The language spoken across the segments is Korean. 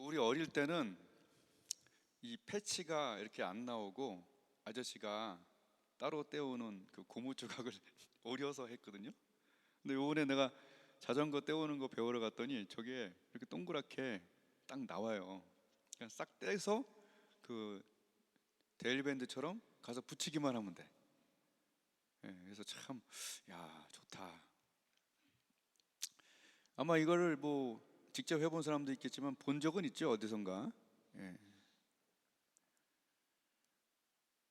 우리 어릴 때는 이 패치가 이렇게 안 나오고 아저씨가 따로 떼우는 그 고무 조각을 오려서 했거든요. 근데 요번에 내가 자전거 떼우는 거 배우러 갔더니 저게 이렇게 동그랗게 딱 나와요. 그냥 싹 떼서 그 데일밴드처럼 가서 붙이기만 하면 돼. 그래서 참, 야, 좋다. 아마 이거를 뭐 직접 해본 사람도 있겠지만 본 적은 있죠, 어디선가. 예.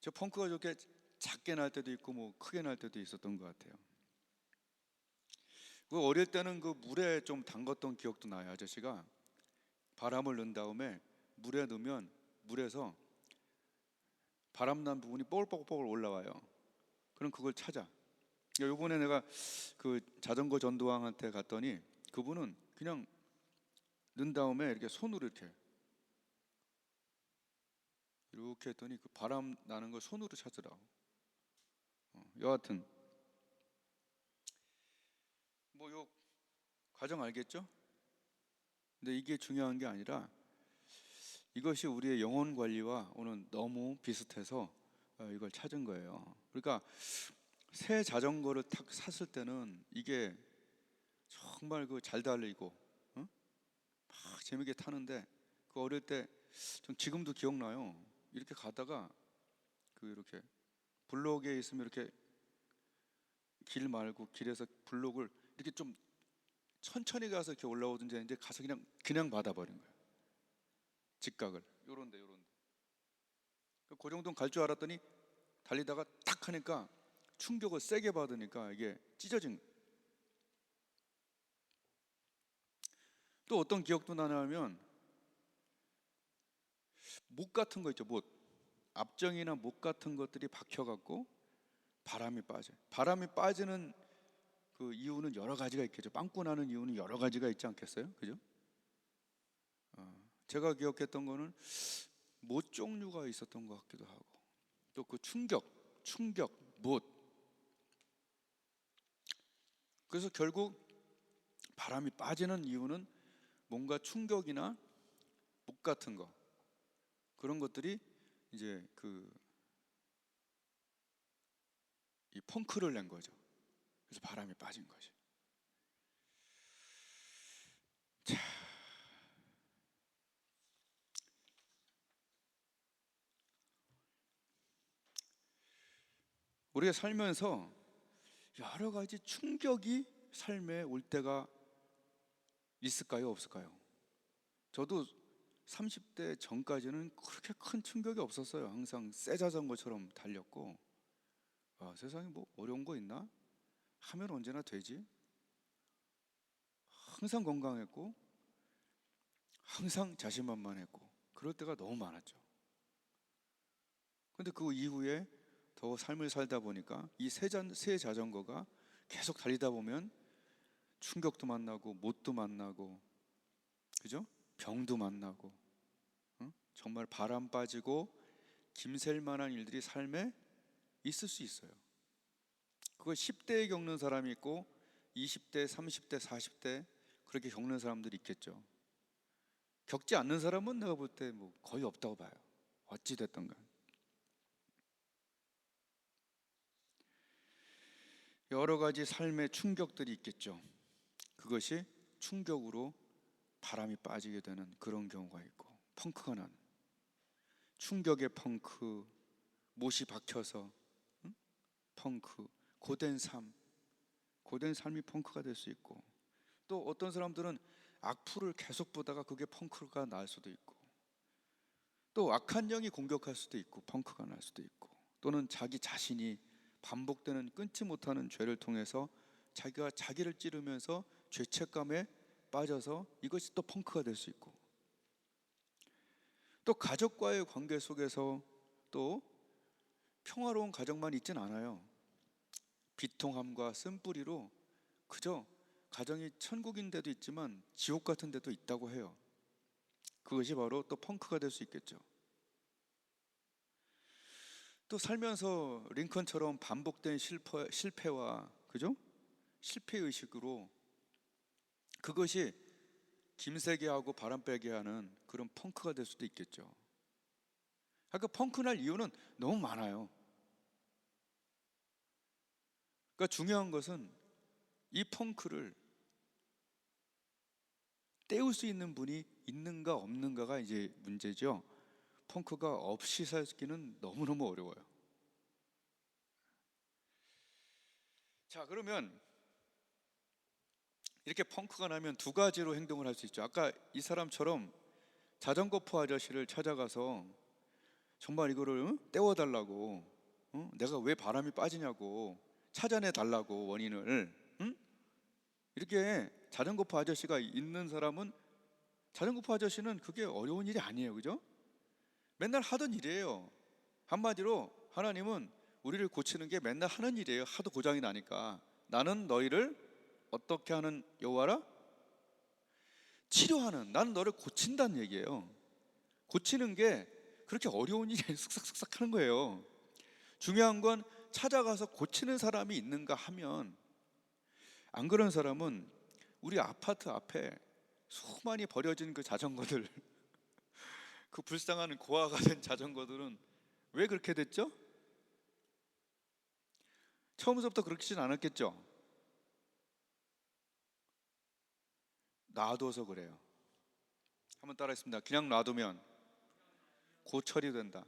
저 펑크가 저렇게 작게 날 때도 있고 뭐 크게 날 때도 있었던 것 같아요. 그 어릴 때는 그 물에 좀 담갔던 기억도 나요. 아저씨가 바람을 넣은 다음에 물에 넣으면 물에서 바람 난 부분이 뽀글뽀글 올라와요. 그럼 그걸 찾아. 요번에 내가 그 자전거 전도왕한테 갔더니 그분은 그냥 넣은 다음에 이렇게 손으로 이렇게 했더니 그 바람 나는 걸 손으로 찾으라고. 여하튼 뭐 요 과정 알겠죠? 근데 이게 중요한 게 아니라 이것이 우리의 영혼 관리와 오늘 너무 비슷해서 이걸 찾은 거예요. 그러니까 새 자전거를 탁 샀을 때는 이게 정말 그 잘 달리고 막 재밌게 타는데 그 어릴 때 좀 지금도 기억나요. 이렇게 가다가 그 이렇게 블록에 있으면 이렇게 길 말고 길에서 블록을 이렇게 좀 천천히 가서 이렇게 올라오든지 이제 가서 그냥 받아버린 거예요. 직각을 요런데 그 정도는 갈 줄 알았더니 달리다가 탁 하니까 충격을 세게 받으니까 이게 찢어진 거예요. 또 어떤 기억도 나냐면 못 같은 거 있죠. 못 앞정이나 못 같은 것들이 박혀갖고 바람이 빠져요. 바람이 빠지는 그 이유는 여러 가지가 있겠죠. 빵꾸 나는 이유는 여러 가지가 있지 않겠어요? 그죠? 제가 기억했던 거는 못 종류가 있었던 것 같기도 하고 또 그 충격, 못. 그래서 결국 바람이 빠지는 이유는 뭔가 충격이나 못 같은 거 그런 것들이 이제 이 펑크를 낸 거죠. 그래서 바람이 빠진 거죠. 자, 우리가 살면서 여러 가지 충격이 삶에 올 때가 있을까요? 없을까요? 저도 30대 전까지는 그렇게 큰 충격이 없었어요. 항상 새 자전거처럼 달렸고 세상에 뭐 어려운 거 있나? 하면 언제나 되지. 항상 건강했고 항상 자신만만했고 그럴 때가 너무 많았죠. 근데 그 이후에 더 삶을 살다 보니까 이 새 자전거가 계속 달리다 보면 충격도 만나고 못도 만나고 그죠? 병도 만나고 정말 바람 빠지고 김샐 만한 일들이 삶에 있을 수 있어요. 그걸 10대에 겪는 사람이 있고 20대, 30대, 40대 그렇게 겪는 사람들이 있겠죠. 겪지 않는 사람은 내가 볼 때 뭐 거의 없다고 봐요. 어찌 됐든 간 여러 가지 삶의 충격들이 있겠죠. 그것이 충격으로 바람이 빠지게 되는 그런 경우가 있고 펑크가 나는 충격의 펑크, 못이 박혀서 펑크, 고된 삶이 펑크가 될 수 있고 또 어떤 사람들은 악플을 계속 보다가 그게 펑크가 날 수도 있고 또 악한 영이 공격할 수도 있고 펑크가 날 수도 있고 또는 자기 자신이 반복되는 끊지 못하는 죄를 통해서 자기가 자기를 찌르면서 죄책감에 빠져서 이것이 또 펑크가 될 수 있고 또 가족과의 관계 속에서 또 평화로운 가정만 있진 않아요. 비통함과 쓴뿌리로 그저 가정이 천국인 데도 있지만 지옥 같은 데도 있다고 해요. 그것이 바로 또 펑크가 될 수 있겠죠. 또 살면서 링컨처럼 반복된 실패와 그죠? 실패의식으로 그것이 김세게 하고 바람 빼게 하는 그런 펑크가 될 수도 있겠죠. 그러니까 펑크 날 이유는 너무 많아요. 그러니까 중요한 것은 이 펑크를 떼울 수 있는 분이 있는가 없는가가 이제 문제죠. 펑크가 없이 살기는 너무너무 어려워요. 자, 그러면 이렇게 펑크가 나면 두 가지로 행동을 할 수 있죠. 아까 이 사람처럼 자전거포 아저씨를 찾아가서 정말 이거를 떼워달라고, 내가 왜 바람이 빠지냐고 찾아내 달라고 원인을, 이렇게 자전거포 아저씨가 있는 사람은, 자전거포 아저씨는 그게 어려운 일이 아니에요, 그죠? 맨날 하던 일이에요. 한마디로 하나님은 우리를 고치는 게 맨날 하는 일이에요. 하도 고장이 나니까. 나는 너희를 어떻게 하는 여호와라? 치료하는, 나는 너를 고친다는 얘기예요. 고치는 게 그렇게 어려운 일이 아니라 쓱싹쓱싹 하는 거예요. 중요한 건 찾아가서 고치는 사람이 있는가 하면, 안 그런 사람은 우리 아파트 앞에 수많이 버려진 그 자전거들, 그 불쌍한 고아가 된 자전거들은 왜 그렇게 됐죠? 처음부터 그렇지는 않았겠죠? 놔둬서 그래요. 한번 따라했습니다. 그냥 놔두면 고철이 된다.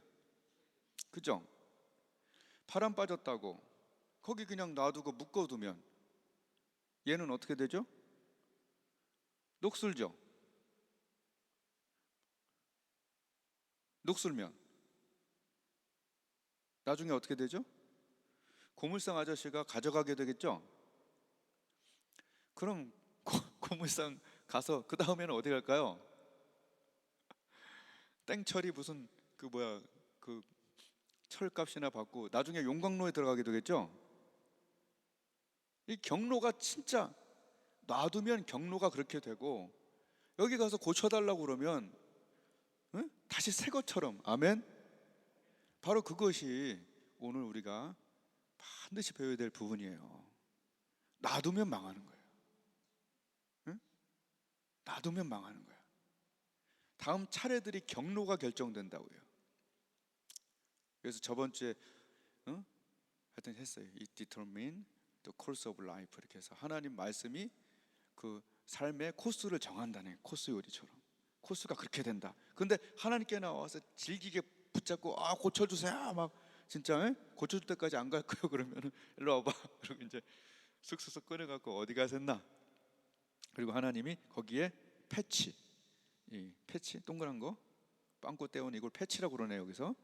그죠? 바람 빠졌다고 거기 그냥 놔두고 묶어두면 얘는 어떻게 되죠? 녹슬죠? 녹슬면 나중에 어떻게 되죠? 고물상 아저씨가 가져가게 되겠죠? 그럼 고물상 가서 그 다음에는 어디 갈까요? 땡처리 무슨 그 뭐야 그 철값이나 받고 나중에 용광로에 들어가게 되겠죠? 이 경로가 진짜 놔두면 경로가 그렇게 되고, 여기 가서 고쳐달라고 그러면 다시 새 것처럼. 아멘. 바로 그것이 오늘 우리가 반드시 배워야 될 부분이에요. 놔두면 망하는 거예요. 응? 놔두면 망하는 거야. 다음 차례들이 경로가 결정된다고요. 그래서 저번 주에 하여튼 했어요. It determine the course of life. 이렇게 해서 하나님 말씀이 그 삶의 코스를 정한다네. 코스 요리처럼 코스가 그렇게 된다. 근데 하나님께 나와서 질기게 붙잡고 고쳐주세요 막 진짜 고쳐줄 때까지 안 갈 거예요. 그러면은 일로 와봐. 그리고 이제 쓱쓱쓱 꺼내갖고 어디 가셨나. 그리고 하나님이 거기에 패치, 이 패치 동그란 거 빵꾸 떼운 이걸 패치라고 그러네요. 여기서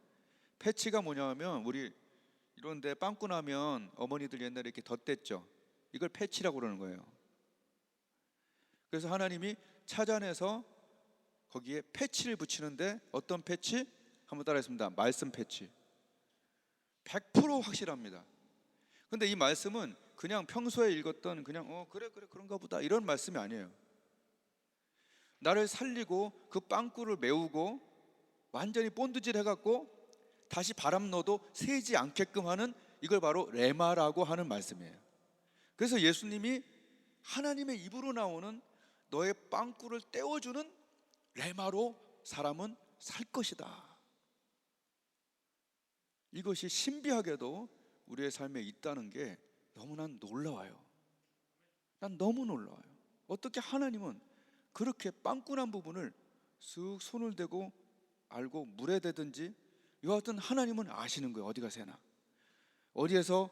패치가 뭐냐면 우리 이런데 빵꾸 나면 어머니들 옛날에 이렇게 덧댔죠. 이걸 패치라고 그러는 거예요. 그래서 하나님이 찾아내서 거기에 패치를 붙이는데 어떤 패치? 한번 따라했습니다. 말씀 패치. 100% 확실합니다. 근데 이 말씀은 그냥 평소에 읽었던 그냥 그래 그런가 보다 이런 말씀이 아니에요. 나를 살리고 그 빵꾸를 메우고 완전히 본드질 해갖고 다시 바람 넣어도 새지 않게끔 하는, 이걸 바로 레마라고 하는 말씀이에요. 그래서 예수님이 하나님의 입으로 나오는 너의 빵꾸를 떼어주는 레마로 사람은 살 것이다. 이것이 신비하게도 우리의 삶에 있다는 게 너무나 놀라워요. 난 너무 놀라워요. 어떻게 하나님은 그렇게 빵꾸난 부분을 쓱 손을 대고 알고 물에 대든지, 여하튼 하나님은 아시는 거예요. 어디가 새나, 어디에서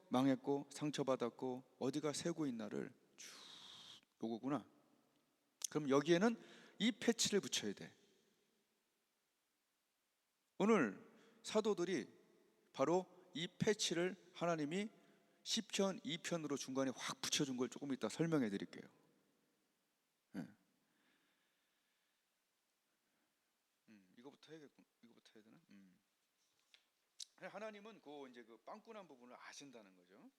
망했고 상처받았고 어디가 새고 있나를 쭉 요거구나. 그럼 여기에는 이 패치를 붙여야 돼. 오늘 사도들이 바로 이 패치를 하나님이 시편 2편으로 중간에 확 붙여준 걸 조금 이따 설명해 드릴게요. 네. 이거부터 해야겠군. 이거부터 해야 되나? 하나님은 이제 그 빵꾸난 부분을 아신다는 거죠.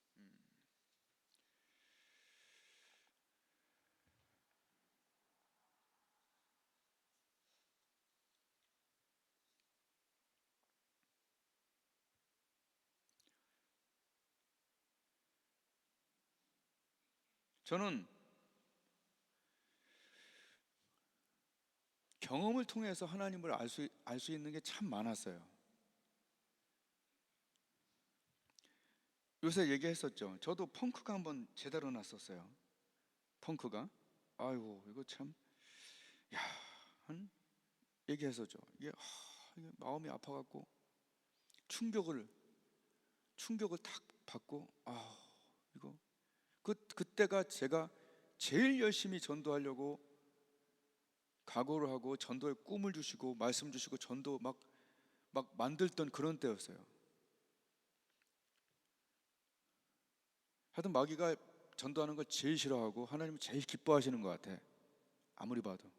저는 경험을 통해서 하나님을 알 수 있는 게 참 많았어요. 요새 얘기했었죠. 저도 펑크가 한번 제대로 났었어요. 펑크가. 아이고 이거 참, 야, 한 얘기했었죠. 이게 마음이 아파갖고 충격을 탁 받고, 이거 그때가 제가 제일 열심히 전도하려고 각오를 하고 전도의 꿈을 주시고 말씀 주시고 전도 막 만들던 그런 때였어요. 하여튼 마귀가 전도하는 걸 제일 싫어하고 하나님은 제일 기뻐하시는 것 같아. 아무리 봐도.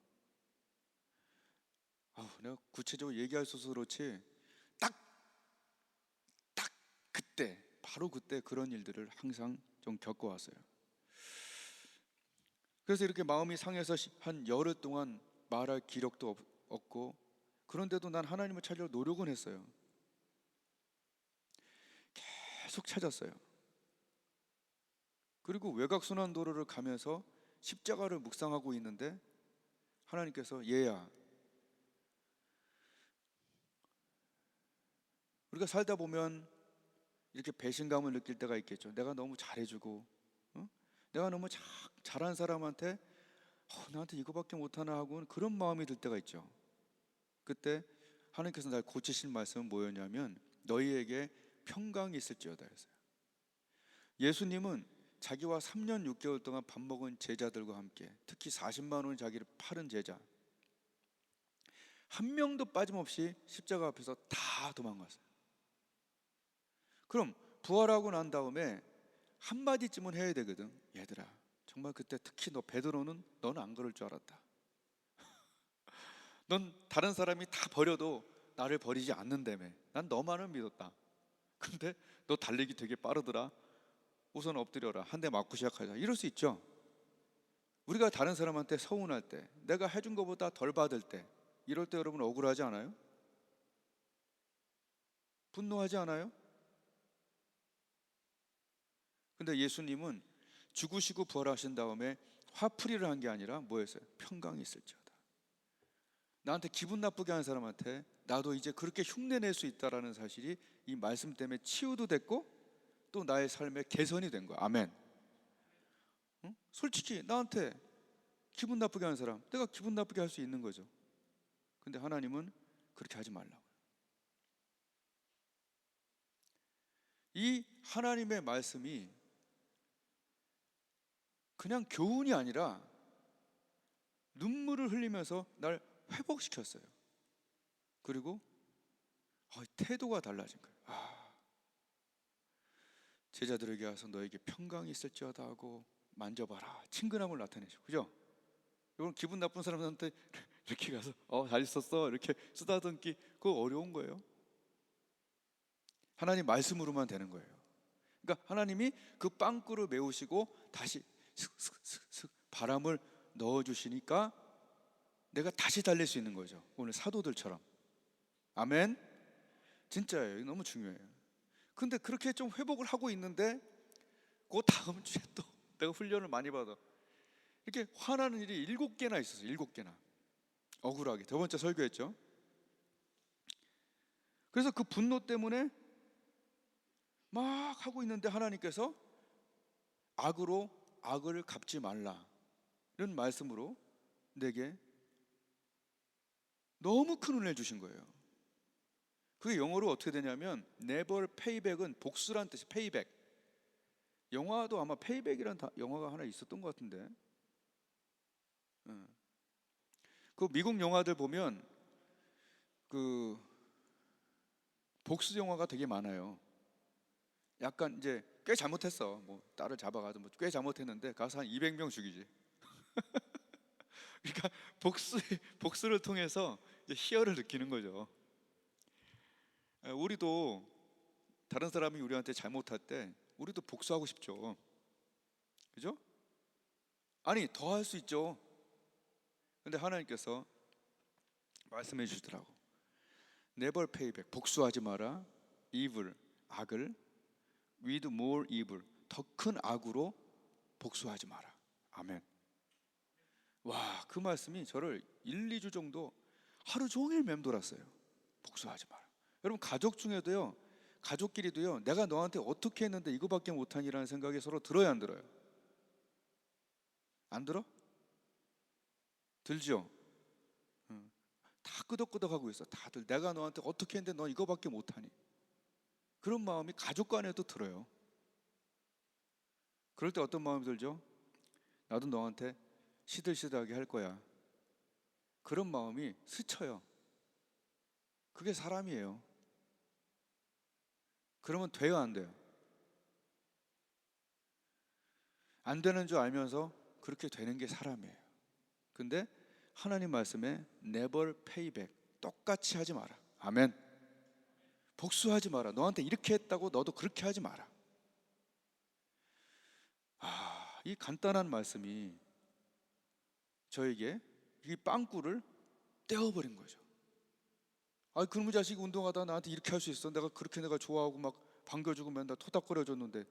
내가 구체적으로 얘기할 수 없어서 그렇지 딱 그때, 바로 그때 그런 일들을 항상 좀 겪어왔어요. 그래서 이렇게 마음이 상해서 한 열흘 동안 말할 기력도 없고, 그런데도 난 하나님을 찾으려 노력은 했어요. 계속 찾았어요. 그리고 외곽순환도로를 가면서 십자가를 묵상하고 있는데 하나님께서, 얘야, 우리가 살다 보면 이렇게 배신감을 느낄 때가 있겠죠. 내가 너무 잘해주고, 내가 너무 잘한 사람한테 나한테 이거밖에 못하나 하고 그런 마음이 들 때가 있죠. 그때 하나님께서 날 고치신 말씀은 뭐였냐면, 너희에게 평강이 있을지어다 했어요. 예수님은 자기와 3년 6개월 동안 밥 먹은 제자들과 함께, 특히 40만 원이 자기를 팔은 제자 한 명도 빠짐없이 십자가 앞에서 다 도망갔어요. 그럼 부활하고 난 다음에 한마디쯤은 해야 되거든. 얘들아, 정말 그때 특히 너 베드로는 너는 안 그럴 줄 알았다. 넌 다른 사람이 다 버려도 나를 버리지 않는다며. 난 너만을 믿었다. 근데 너 달리기 되게 빠르더라. 우선 엎드려라. 한 대 맞고 시작하자. 이럴 수 있죠. 우리가 다른 사람한테 서운할 때, 내가 해준 것보다 덜 받을 때, 이럴 때 여러분 억울하지 않아요? 분노하지 않아요? 근데 예수님은 죽으시고 부활하신 다음에 화풀이를 한 게 아니라 뭐였어요? 평강이 있을지어다. 나한테 기분 나쁘게 하는 사람한테 나도 이제 그렇게 흉내낼 수 있다라는 사실이 이 말씀 때문에 치유도 됐고 또 나의 삶의 개선이 된 거야. 아멘. 응? 솔직히 나한테 기분 나쁘게 하는 사람, 내가 기분 나쁘게 할 수 있는 거죠. 근데 하나님은 그렇게 하지 말라고요. 이 하나님의 말씀이 그냥 교훈이 아니라 눈물을 흘리면서 날 회복시켰어요. 그리고 태도가 달라진 거예요. 제자들에게 와서 너에게 평강이 있을지어다 하고 만져봐라. 친근함을 나타내죠. 그죠? 이건 기분 나쁜 사람한테 이렇게 가서 잘 있었어 이렇게 쓰다듬기, 그거 어려운 거예요. 하나님 말씀으로만 되는 거예요. 그러니까 하나님이 그 빵꾸를 메우시고 다시 슥슥슥슥 바람을 넣어주시니까 내가 다시 달릴 수 있는 거죠. 오늘 사도들처럼. 아멘. 진짜예요. 너무 중요해요. 근데 그렇게 좀 회복을 하고 있는데 그 다음 주에 또 내가 훈련을 많이 받아 이렇게 화나는 일이 7개나 있었어요. 7개나 억울하게. 두 번째 설교했죠. 그래서 그 분노 때문에 막 하고 있는데 하나님께서 악으로 악을 갚지 말라 이런 말씀으로 내게 너무 큰 은혜를 주신 거예요. 그게 영어로 어떻게 되냐면 never payback은 복수란 뜻이 payback. 영화도 아마 payback이라는 영화가 하나 있었던 것 같은데, 그 미국 영화들 보면 그 복수 영화가 되게 많아요. 약간 이제 꽤 잘못했어. 뭐 딸을 잡아가도 뭐 꽤 잘못했는데 가서 한 200명 죽이지. 그러니까 복수를 통해서 이제 희열을 느끼는 거죠. 우리도 다른 사람이 우리한테 잘못할 때 우리도 복수하고 싶죠. 그죠? 아니 더 할 수 있죠. 근데 하나님께서 말씀해 주시더라고. Never pay back. 복수하지 마라. Evil. 악을 with more evil. 더 큰 악으로 복수하지 마라. 아멘. 와, 그 말씀이 저를 1, 2주 정도 하루 종일 맴돌았어요. 복수하지 마라. 여러분, 가족 중에도요, 가족끼리도요, 내가 너한테 어떻게 했는데 이거밖에 못하니라는 생각이 서로 들어야 안 들어요? 안 들어? 들죠? 다 끄덕끄덕하고 있어. 다들 내가 너한테 어떻게 했는데 너 이거밖에 못하니. 그런 마음이 가족 간에도 들어요. 그럴 때 어떤 마음이 들죠? 나도 너한테 시들시들하게 할 거야. 그런 마음이 스쳐요. 그게 사람이에요. 그러면 돼요, 안 돼요? 안 되는 줄 알면서 그렇게 되는 게 사람이에요. 근데 하나님 말씀에 never pay back, 똑같이 하지 마라. 아멘. 복수하지 마라. 너한테 이렇게 했다고 너도 그렇게 하지 마라. 이 간단한 말씀이 저에게 이 빵꾸를 떼어버린 거죠. 그놈의 자식이 운동하다 나한테 이렇게 할 수 있어. 내가 그렇게 내가 좋아하고 막 반겨주고 맨날 토닥거려줬는데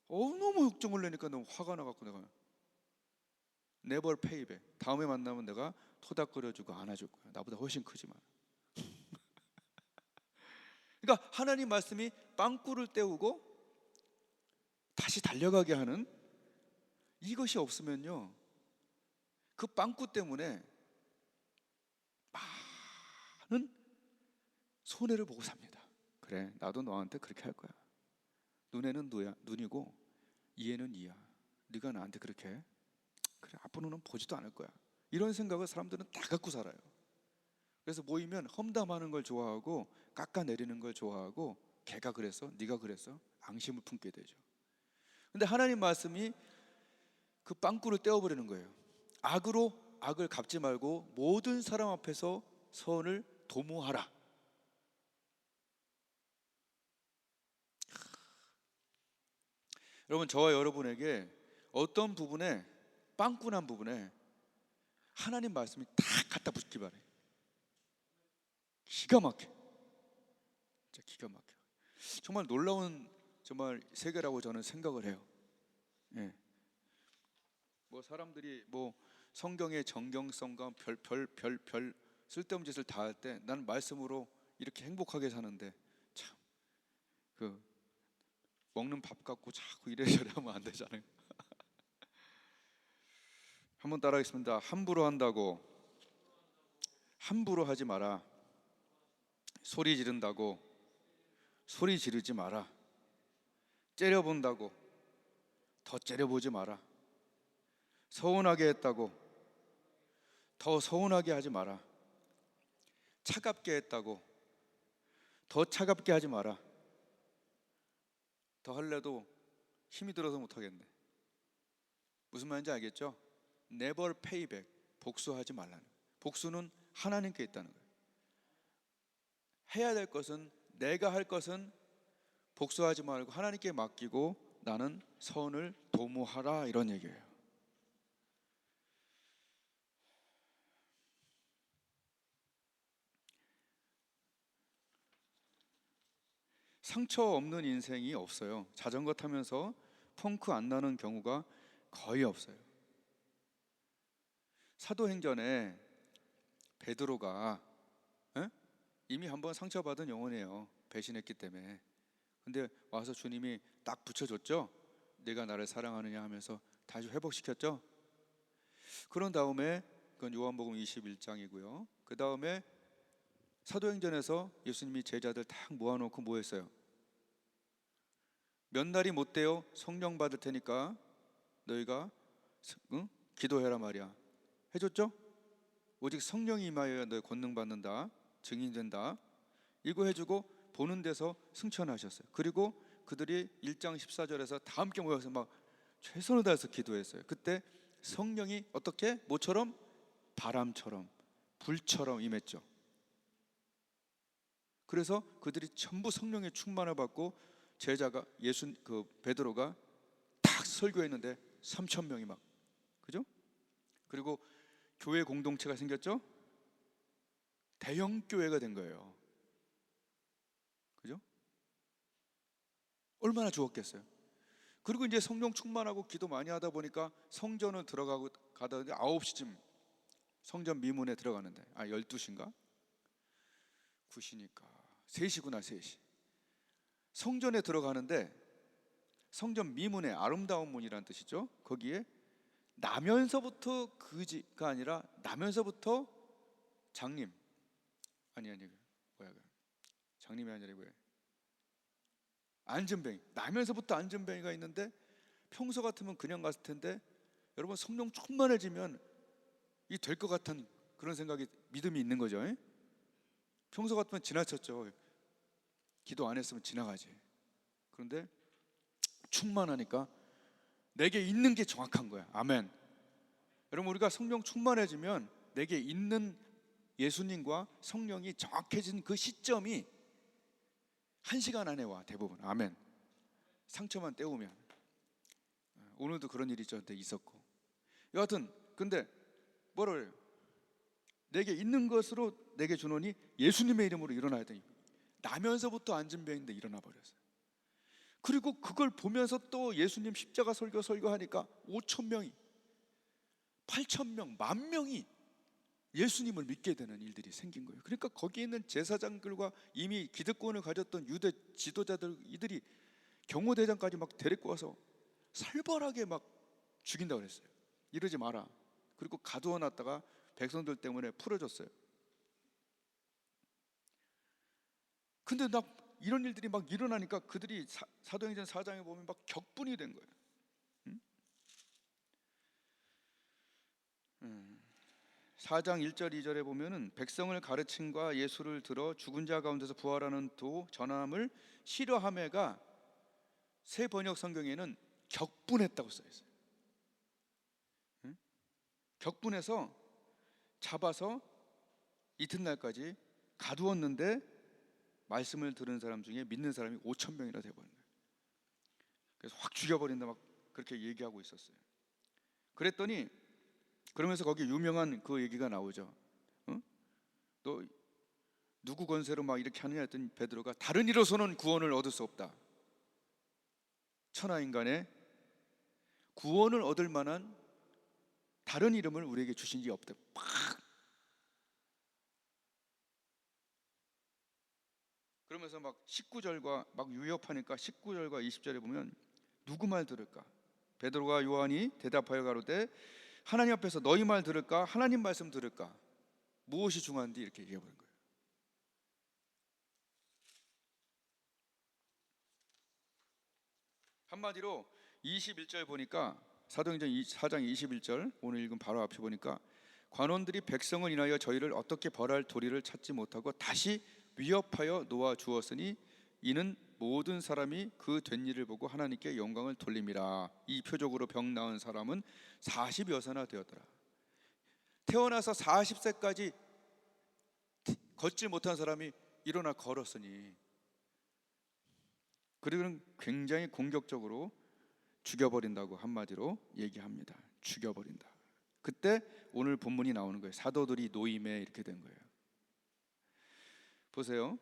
너무 욕정을 내니까 너무 화가 나갖고 내가 never pay back, 다음에 만나면 내가 토닥거려주고 안아줄 거야. 나보다 훨씬 크지만. 그러니까 하나님 말씀이 빵꾸를 때우고 다시 달려가게 하는, 이것이 없으면요, 그 빵꾸 때문에 많은 손해를 보고 삽니다. 그래, 나도 너한테 그렇게 할 거야. 눈에는 눈이고 이에는 이야. 네가 나한테 그렇게 해? 그래, 앞으로는 보지도 않을 거야. 이런 생각을 사람들은 다 갖고 살아요. 그래서 모이면 험담하는 걸 좋아하고 깎아내리는 걸 좋아하고, 걔가 그랬어? 네가 그랬어? 앙심을 품게 되죠. 근데 하나님 말씀이 그 빵꾸를 떼어버리는 거예요. 악으로 악을 갚지 말고 모든 사람 앞에서 선을 도모하라. 여러분, 저와 여러분에게 어떤 부분에, 빵꾸난 부분에 하나님 말씀이 다 갖다 붙기 바래요. 기가 막혀. 진짜 기가 막혀. 정말 놀라운 정말 세계라고 저는 생각을 해요. 예. 뭐 사람들이 뭐 성경의 정경성과 별 쓸데없는 짓을 다 할 때, 나는 말씀으로 이렇게 행복하게 사는데, 참 그 먹는 밥 갖고 자꾸 이래저래 하면 안 되잖아요. 한번 따라하겠습니다. 함부로 한다고 함부로 하지 마라. 소리 지른다고 소리 지르지 마라. 째려본다고 더 째려보지 마라. 서운하게 했다고 더 서운하게 하지 마라. 차갑게 했다고 더 차갑게 하지 마라. 더 할래도 힘이 들어서 못하겠네. 무슨 말인지 알겠죠? Never pay back, 복수하지 말라는. 복수는 하나님께 있다는 거예요. 해야 될 것은, 내가 할 것은 복수하지 말고 하나님께 맡기고 나는 선을 도모하라, 이런 얘기예요. 상처 없는 인생이 없어요. 자전거 타면서 펑크 안 나는 경우가 거의 없어요. 사도행전에 베드로가 이미 한번 상처받은 영혼이에요. 배신했기 때문에. 근데 와서 주님이 딱 붙여줬죠. 네가 나를 사랑하느냐 하면서 다시 회복시켰죠. 그런 다음에, 그건 요한복음 21장이고요. 그 다음에 사도행전에서 예수님이 제자들 딱 모아놓고 뭐 했어요? 몇 날이 못 돼요. 성령 받을 테니까 너희가 기도해라 말이야. 해줬죠? 오직 성령이 임하여야 너희 권능 받는다, 증인된다. 이거 해주고 보는 데서 승천하셨어요. 그리고 그들이 1장 14절에서 다 함께 모여서 막 최선을 다해서 기도했어요. 그때 성령이 어떻게? 뭐처럼? 바람처럼 불처럼 임했죠. 그래서 그들이 전부 성령의 충만을 받고, 제자가 베드로가 딱 설교했는데 3천 명이 막, 그죠? 그리고 교회 공동체가 생겼죠. 대형 교회가 된 거예요. 그죠? 얼마나 좋았겠어요. 그리고 이제 성령 충만하고 기도 많이 하다 보니까 성전을 들어가고 가다 9시쯤 성전 미문에 들어가는데 12시인가? 9시니까 3시구나. 3시. 성전에 들어가는데 성전 미문에 아름다운 문이라는 뜻이죠. 거기에 나면서부터 그지가 아니라 나면서부터 장님 아니 뭐야 장님이 아니라 뭐야 안전뱅이 나면서부터 안전뱅이가 있는데 평소 같으면 그냥 갔을 텐데 여러분 성령 충만해지면 이 될 것 같은 그런 생각이 믿음이 있는 거죠. 평소 같으면 지나쳤죠. 기도 안 했으면 지나가지. 그런데 충만하니까 내게 있는 게 정확한 거야. 아멘. 여러분 우리가 성령 충만해지면 내게 있는 예수님과 성령이 정확해진 그 시점이 1시간 안에 와 대부분. 아멘. 상처만 떼우면. 오늘도 그런 일이 저한테 있었고 여하튼 근데 뭐라 그래요? 내게 있는 것으로 내게 주노니 예수님의 이름으로 일어나야 되니 나면서부터 안전병인데 일어나 버렸어요. 그리고 그걸 보면서 또 예수님 십자가 설교하니까 5,000명이 8,000명 10,000명이 예수님을 믿게 되는 일들이 생긴 거예요. 그러니까 거기에 있는 제사장들과 이미 기득권을 가졌던 유대 지도자들 이들이 경호대장까지 막 데리고 와서 살벌하게 막 죽인다고 그랬어요. 이러지 마라. 그리고 가두어 놨다가 백성들 때문에 풀어줬어요. 근데 나 이런 일들이 막 일어나니까 그들이 사도행전 4장에 보면 막 격분이 된 거예요. 응? 4장 1절 2절에 보면은 백성을 가르침과 예수를 들어 죽은 자 가운데서 부활하는 도 전함을 싫어하매가 새 번역 성경에는 격분했다고 써 있어요. 응? 격분해서 잡아서 이튿날까지 가두었는데 말씀을 들은 사람 중에 믿는 사람이 5,000명이나 돼버린 거예요. 그래서 확 죽여버린다 막 그렇게 얘기하고 있었어요. 그랬더니 그러면서 거기 유명한 그 얘기가 나오죠. 어? 너 누구 권세로 막 이렇게 하느냐 했더니 베드로가 다른 이로서는 구원을 얻을 수 없다. 천하인간의 구원을 얻을 만한 다른 이름을 우리에게 주신 게 없다. 팍! 그러면서 막 19절과 막 유협하니까 19절과 20절에 보면 누구 말 들을까? 베드로와 요한이 대답하여 가로되 하나님 앞에서 너희 말 들을까? 하나님 말씀 들을까? 무엇이 중요한지 이렇게 얘기해 버린 거예요. 한마디로 21절 보니까 사도행전 4장 21절 오늘 읽은 바로 앞에 보니까 관원들이 백성을 인하여 저희를 어떻게 벌할 도리를 찾지 못하고 다시 위협하여 놓아 주었으니 이는 모든 사람이 그 된 일을 보고 하나님께 영광을 돌림이라. 이 표적으로 병 나은 사람은 40여세나 되었더라. 태어나서 40세까지 걷지 못한 사람이 일어나 걸었으니 그들은 굉장히 공격적으로 죽여버린다고 한마디로 얘기합니다. 죽여버린다. 그때 오늘 본문이 나오는 거예요. 사도들이 노임에 이렇게 된 거예요. 보세요.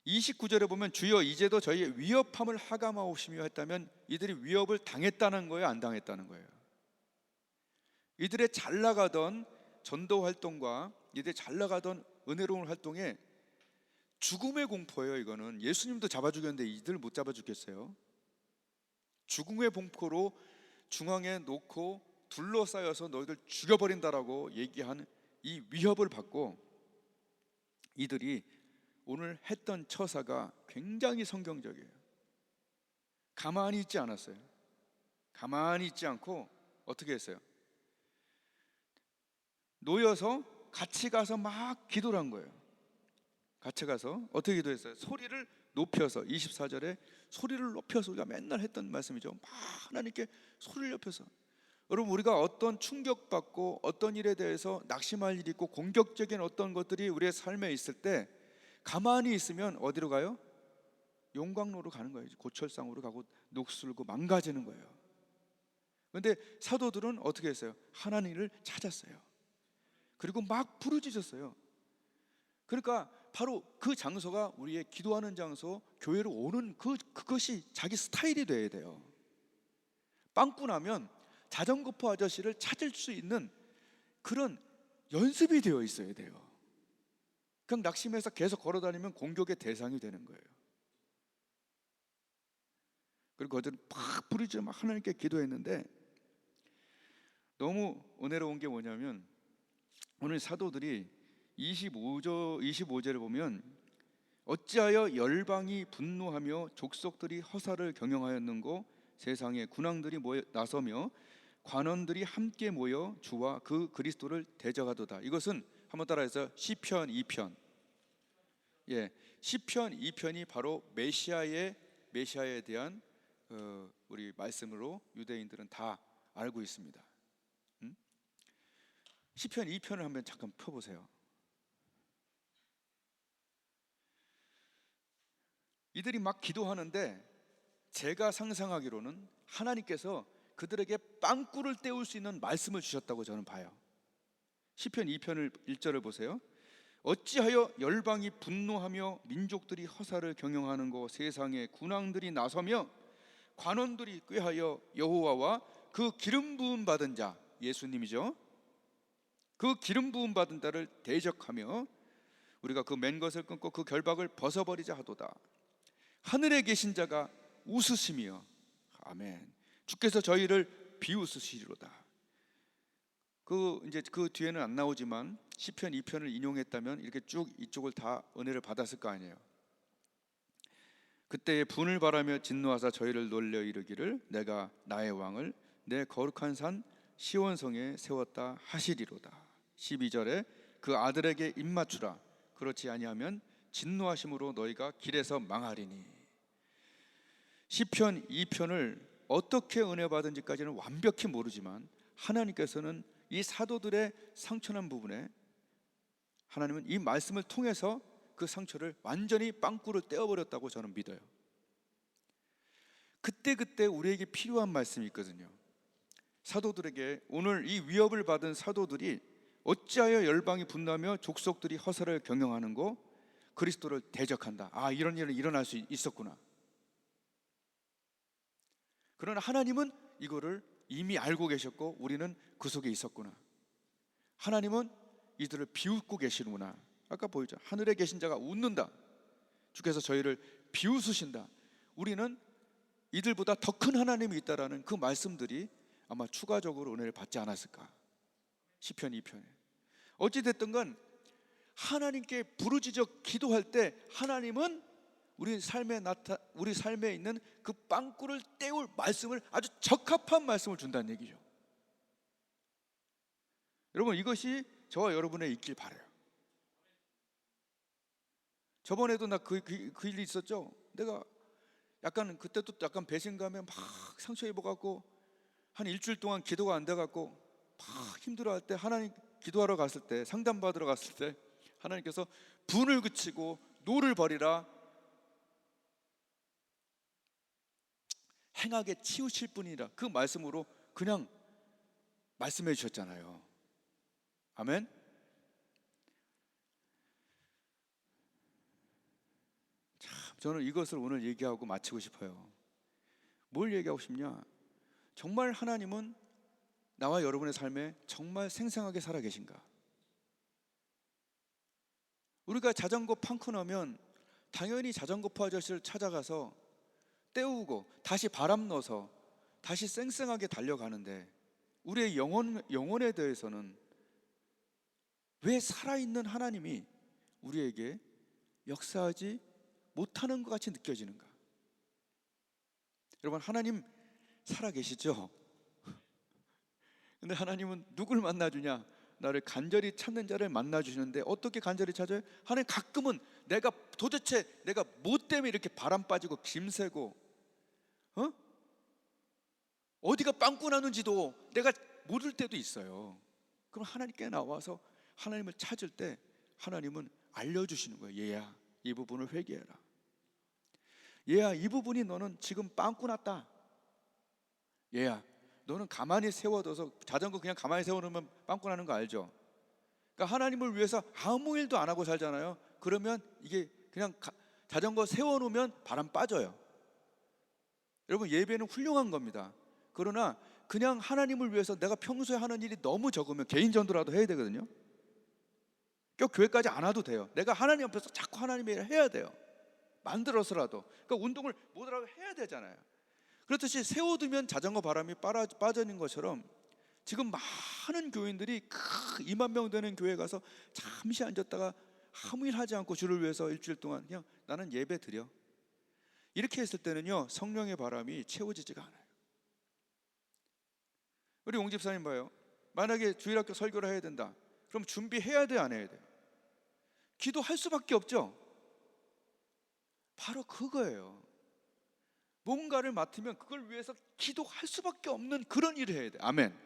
29절에 보면 주여 이제도 저희의 위협함을 하감하옵시며 했다면 이들이 위협을 당했다는 거예요, 안 당했다는 거예요? 이들의 잘 나가던 전도 활동과 이들의 잘 나가던 은혜로운 활동에 죽음의 공포예요. 이거는 예수님도 잡아 죽였는데 이들 못 잡아 죽겠어요? 죽음의 공포로 중앙에 놓고 둘러싸여서 너희들 죽여버린다라고 얘기한 이 위협을 받고 이들이 오늘 했던 처사가 굉장히 성경적이에요. 가만히 있지 않았어요. 가만히 있지 않고 어떻게 했어요? 놓여서 같이 가서 막 기도를 한 거예요. 같이 가서 어떻게 기도했어요? 소리를 높여서 24절에 소리를 높여서 우리가 맨날 했던 말씀이죠. 막 하나님께 소리를 높여서. 여러분 우리가 어떤 충격받고 어떤 일에 대해서 낙심할 일이 있고 공격적인 어떤 것들이 우리의 삶에 있을 때 가만히 있으면 어디로 가요? 용광로로 가는 거예요. 고철상으로 가고 녹슬고 망가지는 거예요. 그런데 사도들은 어떻게 했어요? 하나님을 찾았어요. 그리고 막 부르짖었어요. 그러니까 바로 그 장소가 우리의 기도하는 장소, 교회로 오는 그것이 자기 스타일이 돼야 돼요. 빵꾸 나면 자전거포 아저씨를 찾을 수 있는 그런 연습이 되어 있어야 돼요. 그냥 낙심해서 계속 걸어다니면 공격의 대상이 되는 거예요. 그리고 어제는 막 부르짖어 막 하나님께 기도했는데 너무 은혜로운 게 뭐냐면 오늘 사도들이 25절을 보면 어찌하여 열방이 분노하며 족속들이 허사를 경영하였는고 세상에 군왕들이 나서며 관원들이 함께 모여 주와 그 그리스도를 대적하도다. 이것은 한번 따라해서 시편 2편. 예, 시편 2편이 바로 메시아에 대한 우리 말씀으로 유대인들은 다 알고 있습니다. 시편 2편을 한번 잠깐 펴보세요. 이들이 막 기도하는데 제가 상상하기로는 하나님께서 그들에게 빵꾸를 때울 수 있는 말씀을 주셨다고 저는 봐요. 시편 2편을 1절을 보세요. 어찌하여 열방이 분노하며 민족들이 허사를 경영하는고 세상에 군왕들이 나서며 관원들이 꾀하여 여호와와 그 기름 부음 받은 자, 예수님이죠, 그 기름 부음 받은 자를 대적하며 우리가 그 맨 것을 끊고 그 결박을 벗어버리자 하도다. 하늘에 계신 자가 웃으시며 아멘. 주께서 저희를 비웃으시리로다. 이제 그 뒤에는 안 나오지만 시편 2편을 인용했다면 이렇게 쭉 이쪽을 다 은혜를 받았을 거 아니에요. 그때에 분을 바라며 진노하사 저희를 놀려 이르기를 내가 나의 왕을 내 거룩한 산 시온성에 세웠다 하시리로다. 12절에 그 아들에게 입맞추라. 그렇지 아니하면 진노하심으로 너희가 길에서 망하리니. 시편 2편을 어떻게 은혜 받은지까지는 완벽히 모르지만 하나님께서는 이 사도들의 상처난 부분에 하나님은 이 말씀을 통해서 그 상처를 완전히 빵꾸를 떼어버렸다고 저는 믿어요. 그때 우리에게 필요한 말씀이 있거든요. 사도들에게 오늘 이 위협을 받은 사도들이 어찌하여 열방이 분노하며 족속들이 허사를 경영하는고 그리스도를 대적한다. 이런 일은 일어날 수 있었구나. 그러나 하나님은 이거를 이미 알고 계셨고 우리는 그 속에 있었구나. 하나님은 이들을 비웃고 계시는구나. 아까 보이죠? 하늘에 계신 자가 웃는다. 주께서 저희를 비웃으신다. 우리는 이들보다 더 큰 하나님이 있다라는 그 말씀들이 아마 추가적으로 은혜를 받지 않았을까. 시편 2편에 어찌됐든 건 하나님께 부르짖어 기도할 때 하나님은 우리 삶에 있는 그 빵꾸를 때울 말씀을, 아주 적합한 말씀을 준다는 얘기죠. 여러분, 이것이 저와 여러분의 있길 바라요. 저번에도 나 그 일이 있었죠. 내가 그때도 약간 배신감에 막 상처 입어갖고 한 일주일 동안 기도가 안 돼갖고 막 힘들어할 때, 하나님 기도하러 갔을 때, 상담받으러 갔을 때 하나님께서 분을 그치고 노를 버리라, 행하게 치우칠 뿐이라, 그 말씀으로 그냥 말씀해 주셨잖아요. 아멘. 참, 저는 이것을 오늘 얘기하고 마치고 싶어요. 뭘 얘기하고 싶냐? 정말 하나님은 나와 여러분의 삶에 정말 생생하게 살아 계신가? 우리가 자전거 판크 나면 당연히 자전거포 아저씨를 찾아가서 때우고 다시 바람 넣어서 다시 쌩쌩하게 달려가는데, 우리의 영혼에 대해서는 왜 살아있는 하나님이 우리에게 역사하지 못하는 것 같이 느껴지는가? 여러분, 하나님 살아계시죠? 근데 하나님은 누굴 만나주냐? 나를 간절히 찾는 자를 만나주시는데, 어떻게 간절히 찾아요? 하나님 가끔은 내가 뭐 때문에 이렇게 바람 빠지고 김새고 어디가 빵꾸 나는지도 내가 모를 때도 있어요. 그럼 하나님께 나와서 하나님을 찾을 때 하나님은 알려주시는 거예요. 얘야, 이 부분을 회개해라. 얘야, 이 부분이 너는 지금 빵꾸 났다. 얘야, 너는 가만히 세워둬서, 자전거 그냥 가만히 세워놓으면 빵꾸 나는 거 알죠? 그러니까 하나님을 위해서 아무 일도 안 하고 살잖아요. 그러면 이게 그냥 자전거 세워놓으면 바람 빠져요. 여러분, 예배는 훌륭한 겁니다. 그러나 그냥 하나님을 위해서 내가 평소에 하는 일이 너무 적으면 개인 전도라도 해야 되거든요. 꼭 교회까지 안 와도 돼요. 내가 하나님 앞에서 자꾸 하나님의 일을 해야 돼요. 만들어서라도. 그러니까 운동을 뭐라도 해야 되잖아요. 그렇듯이 세워두면 자전거 바람이 빠져있는 것처럼 지금 많은 교인들이 2만 명 되는 교회 가서 잠시 앉았다가 아무 일 하지 않고 주를 위해서 일주일 동안 그냥 나는 예배 드려. 이렇게 했을 때는요, 성령의 바람이 채워지지가 않아요. 우리 용 집사님 봐요. 만약에 주일학교 설교를 해야 된다. 그럼 준비해야 돼, 안 해야 돼요? 기도할 수밖에 없죠. 바로 그거예요. 뭔가를 맡으면 그걸 위해서 기도할 수밖에 없는 그런 일을 해야 돼. 아멘.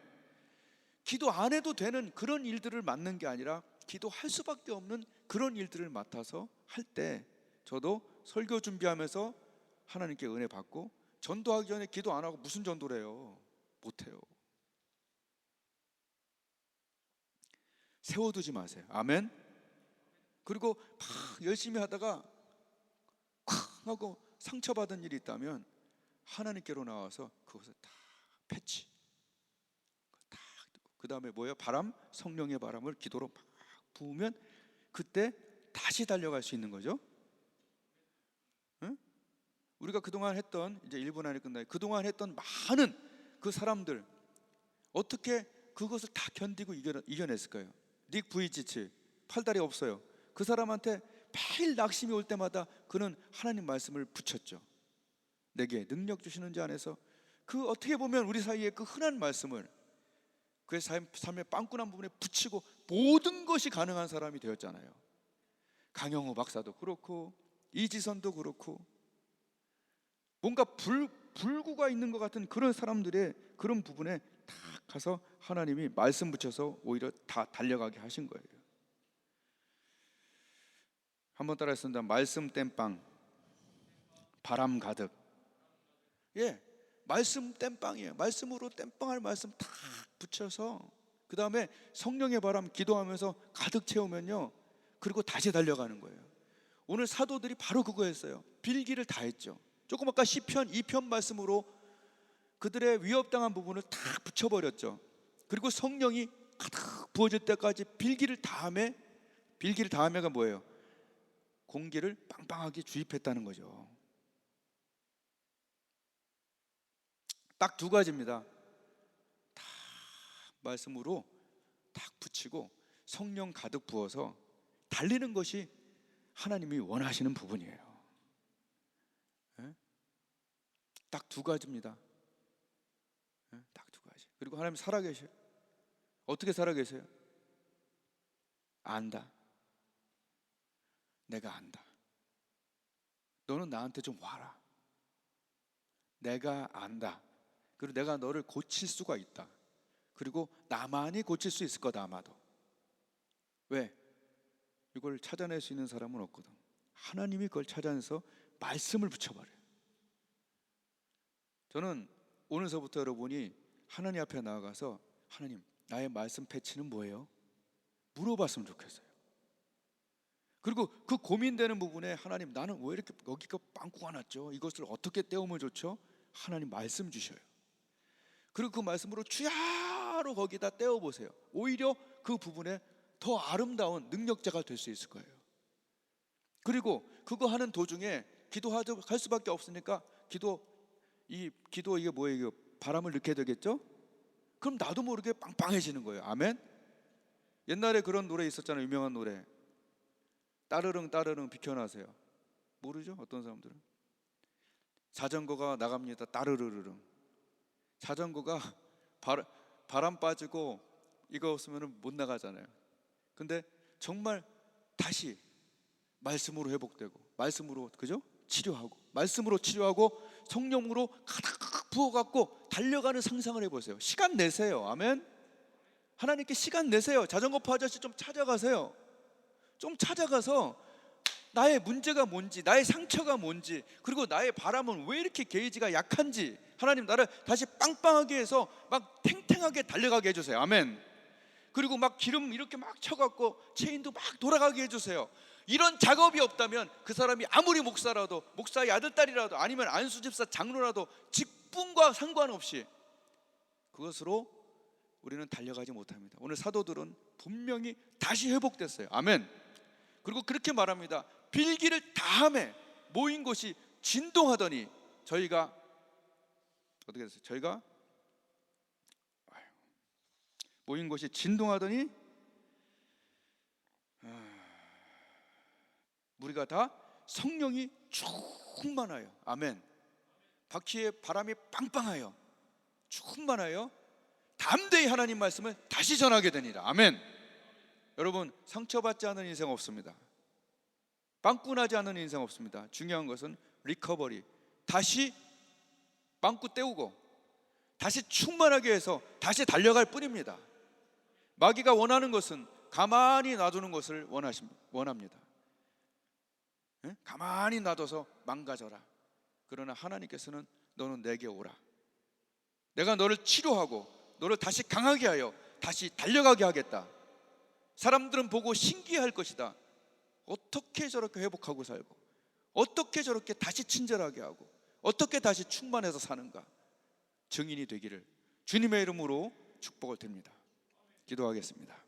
기도 안 해도 되는 그런 일들을 맡는 게 아니라 기도할 수밖에 없는 그런 일들을 맡아서 할 때, 저도 설교 준비하면서 하나님께 은혜 받고, 전도하기 전에 기도 안 하고 무슨 전도를 해요? 못해요. 세워두지 마세요. 아멘. 그리고 막 열심히 하다가 콱 하고 상처받은 일이 있다면 하나님께로 나와서 그것을 다 패치, 그 다음에 뭐예요? 바람, 성령의 바람을 기도로 막 부으면 그때 다시 달려갈 수 있는 거죠. 응? 우리가 그동안 했던, 이제 1분 안에 끝나요. 그동안 했던 많은 그 사람들 어떻게 그것을 다 견디고 이겨냈을까요? 닉 부이치치, 팔다리 없어요. 그 사람한테 매일 낙심이 올 때마다 그는 하나님 말씀을 붙였죠. 내게 능력 주시는 자 안에서, 그 어떻게 보면 우리 사이에 그 흔한 말씀을 그의 삶의 빵꾸난 부분에 붙이고 모든 것이 가능한 사람이 되었잖아요. 강영호 박사도 그렇고 이지선도 그렇고, 뭔가 불구가 있는 것 같은 그런 사람들의 그런 부분에 다 가서 하나님이 말씀 붙여서 오히려 다 달려가게 하신 거예요. 한번 따라했습니다. 말씀 땜빵, 바람 가득. 예, 말씀 땜빵이에요. 말씀으로 땜빵할 말씀 다 붙여서 그 다음에 성령의 바람 기도하면서 가득 채우면요, 그리고 다시 달려가는 거예요. 오늘 사도들이 바로 그거 했어요. 빌기를 다 했죠. 조금 아까 시편 2편 말씀으로 그들의 위협당한 부분을 다 붙여버렸죠. 그리고 성령이 가득 부어질 때까지 빌기를 다함에가 뭐예요? 공기를 빵빵하게 주입했다는 거죠. 딱 두 가지입니다. 다 말씀으로 딱 붙이고 성령 가득 부어서 달리는 것이 하나님이 원하시는 부분이에요. 딱 두 가지입니다. 딱 두 가지. 그리고 하나님 살아계셔요. 어떻게 살아계세요? 안다. 내가 안다. 너는 나한테 좀 와라. 내가 안다. 그리고 내가 너를 고칠 수가 있다. 그리고 나만이 고칠 수 있을 거다 아마도. 왜? 이걸 찾아낼 수 있는 사람은 없거든. 하나님이 그걸 찾아내서 말씀을 붙여버려요. 저는 오늘서부터 여러분이 하나님 앞에 나아가서 하나님, 나의 말씀 패치는 뭐예요? 물어봤으면 좋겠어요. 그리고 그 고민되는 부분에 하나님, 나는 왜 이렇게 여기가 빵꾸가 났죠? 이것을 어떻게 떼우면 좋죠? 하나님 말씀 주셔요. 그리고 그 말씀으로 주야로 거기다 떼어보세요. 오히려 그 부분에 더 아름다운 능력자가 될 수 있을 거예요. 그리고 그거 하는 도중에 기도할 수밖에 없으니까 이게 뭐예요? 바람을 넣게 되겠죠? 그럼 나도 모르게 빵빵해지는 거예요. 아멘. 옛날에 그런 노래 있었잖아요. 유명한 노래. 따르릉 따르릉 비켜나세요. 모르죠? 어떤 사람들은 자전거가 나갑니다. 따르르르릉. 자전거가 바람 빠지고 이거 없으면 못 나가잖아요. 근데 정말 다시 말씀으로 회복되고, 말씀으로, 그죠? 치료하고, 말씀으로 치료하고 성령으로 가득 부어갖고 달려가는 상상을 해보세요. 시간 내세요. 아멘. 하나님께 시간 내세요. 자전거파 아저씨 좀 찾아가세요. 좀 찾아가서 나의 문제가 뭔지, 나의 상처가 뭔지, 그리고 나의 바람은 왜 이렇게 게이지가 약한지, 하나님 나를 다시 빵빵하게 해서 막 탱탱하게 달려가게 해주세요. 아멘. 그리고 막 기름 이렇게 막 쳐갖고 체인도 막 돌아가게 해주세요. 이런 작업이 없다면 그 사람이 아무리 목사라도, 목사의 아들딸이라도, 아니면 안수집사 장로라도 직분과 상관없이 그것으로 우리는 달려가지 못합니다. 오늘 사도들은 분명히 다시 회복됐어요. 아멘. 그리고 그렇게 말합니다. 빌기를 다함에 모인 곳이 진동하더니 저희가 어떻게 됐어요? 저희가 모인 곳이 진동하더니 우리가 다 성령이 충만하여, 아멘. 바퀴에 바람이 빵빵하여 충만하여 담대히 하나님 말씀을 다시 전하게 되니라. 아멘. 여러분, 상처받지 않은 인생 없습니다. 빵꾸나지 않은 인생 없습니다. 중요한 것은 리커버리, 다시 빵꾸 때우고 다시 충만하게 해서 다시 달려갈 뿐입니다. 마귀가 원하는 것은 가만히 놔두는 것을 원합니다. 가만히 놔둬서 망가져라. 그러나 하나님께서는 너는 내게 오라. 내가 너를 치료하고 너를 다시 강하게 하여 다시 달려가게 하겠다. 사람들은 보고 신기할 것이다. 어떻게 저렇게 회복하고 살고, 어떻게 저렇게 다시 친절하게 하고, 어떻게 다시 충만해서 사는가. 증인이 되기를 주님의 이름으로 축복을 드립니다. 기도하겠습니다.